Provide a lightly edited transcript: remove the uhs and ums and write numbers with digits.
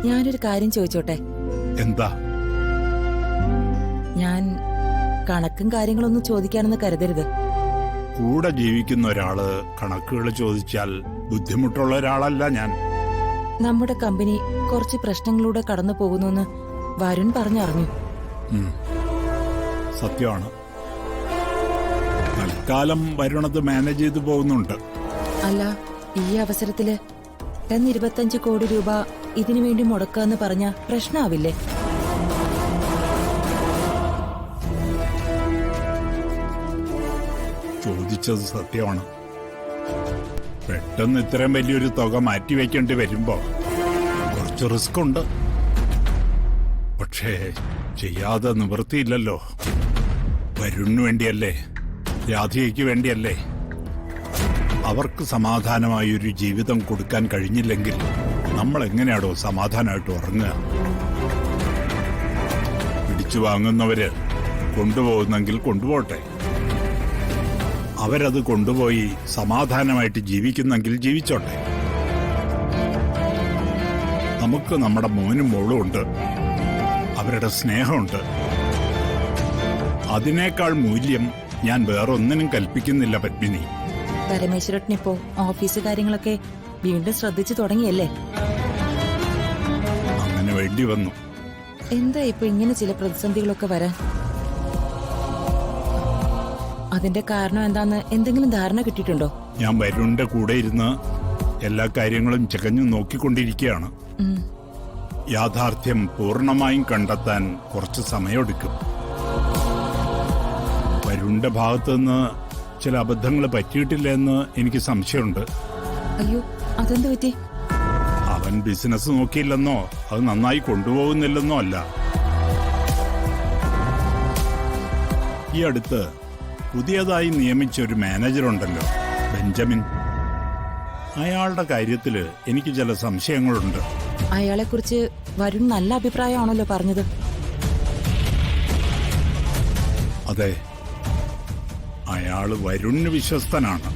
ഞാനൊരു കാര്യം ചോദിച്ചോട്ടെ? എന്താ? ഞാൻ കണക്കും കാര്യങ്ങളൊന്നും ചോദിക്കാനെന്ന് കരുതരുത്. കൂടെ ജീവിക്കുന്ന ഒരാള് കണക്കുകൾ ചോദിച്ചാൽ ബുദ്ധിമുട്ടുള്ള ഒരാളല്ല ഞാൻ. നമ്മുടെ കമ്പനി കുറച്ച് പ്രശ്നങ്ങളിലൂടെ കടന്നു പോകുന്നു വരുൺ പറഞ്ഞറിഞ്ഞു. സത്യമാണ്. തൽക്കാലം വരുണത് മാനേജ് ചെയ്തു പോകുന്നുണ്ട്. അല്ല, ഈ അവസരത്തില് 25 കോടി രൂപ ഇതിനു വേണ്ടി മുടക്കാന്ന് പറഞ്ഞ പ്രശ്നമാവില്ലേ? ചോദിച്ചത് സത്യമാണ്. പെട്ടെന്ന് ഇത്രയും വലിയൊരു തുക മാറ്റിവെക്കേണ്ടി വരുമ്പോ കുറച്ച് റിസ്ക് ഉണ്ട്. പക്ഷേ ചെയ്യാതെ നിവൃത്തിയില്ലല്ലോ. വരുണിന് വേണ്ടിയല്ലേ, രാധികയ്ക്ക് വേണ്ടിയല്ലേ. അവർക്ക് സമാധാനമായൊരു ജീവിതം കൊടുക്കാൻ കഴിഞ്ഞില്ലെങ്കിൽ നമ്മൾ എങ്ങനെയാണോ സമാധാനമായിട്ട് ഉറങ്ങുക? പിടിച്ചു വാങ്ങുന്നവര് കൊണ്ടുപോകുന്നെങ്കിൽ കൊണ്ടുപോട്ടെ. അവരത് കൊണ്ടുപോയി സമാധാനമായിട്ട് ജീവിക്കുന്നെങ്കിൽ ജീവിച്ചോട്ടെ. നമുക്ക് നമ്മുടെ മോനും മോളും ഉണ്ട്, അവരുടെ സ്നേഹമുണ്ട്. അതിനേക്കാൾ മൂല്യം ഞാൻ വേറൊന്നിനും കൽപ്പിക്കുന്നില്ല പത്മിനി. പരമേശ്വരട്ടിനിപ്പോ ഓഫീസ് കാര്യങ്ങളൊക്കെ വീണ്ടും ശ്രദ്ധിച്ചു തുടങ്ങിയല്ലേ? അങ്ങനെ വേണ്ടി വന്നു. എന്താ ഇപ്പൊ ഇങ്ങനെ ചില പ്രതിസന്ധികളൊക്കെ വരാൻ? അതിന്റെ കാരണം എന്താന്ന് എന്തെങ്കിലും ധാരണ കിട്ടിയിട്ടുണ്ടോ? ഞാൻ വരുണിന്റെ കൂടെ ഇരുന്ന് എല്ലാ കാര്യങ്ങളും ചകഞ്ഞു നോക്കിക്കൊണ്ടിരിക്കുകയാണ്. യാഥാർത്ഥ്യം പൂർണ്ണമായും കണ്ടെത്താൻ കുറച്ച് സമയമെടുക്കും. വരുണിന്റെ ഭാഗത്തുനിന്ന് ചില അബദ്ധങ്ങൾ പറ്റിയിട്ടില്ല എന്ന് എനിക്ക് സംശയമുണ്ട്. അയ്യോ, അതെന്ത് പറ്റി? അവൻ ബിസിനസ് നോക്കിയില്ലെന്നോ അത് നന്നായി കൊണ്ടുപോകുന്നില്ലെന്നോ അല്ല. ഈ അടുത്ത് പുതിയതായി നിയമിച്ച ഒരു മാനേജറുണ്ടല്ലോ, ബെഞ്ചമിൻ. അയാളുടെ കാര്യത്തില് എനിക്ക് ചില സംശയങ്ങളുണ്ട്. അയാളെ കുറിച്ച് വരുൺ നല്ല അഭിപ്രായമാണല്ലോ പറഞ്ഞത്. അതെ, അയാള് വരുണിന് വിശ്വസ്തനാണ്.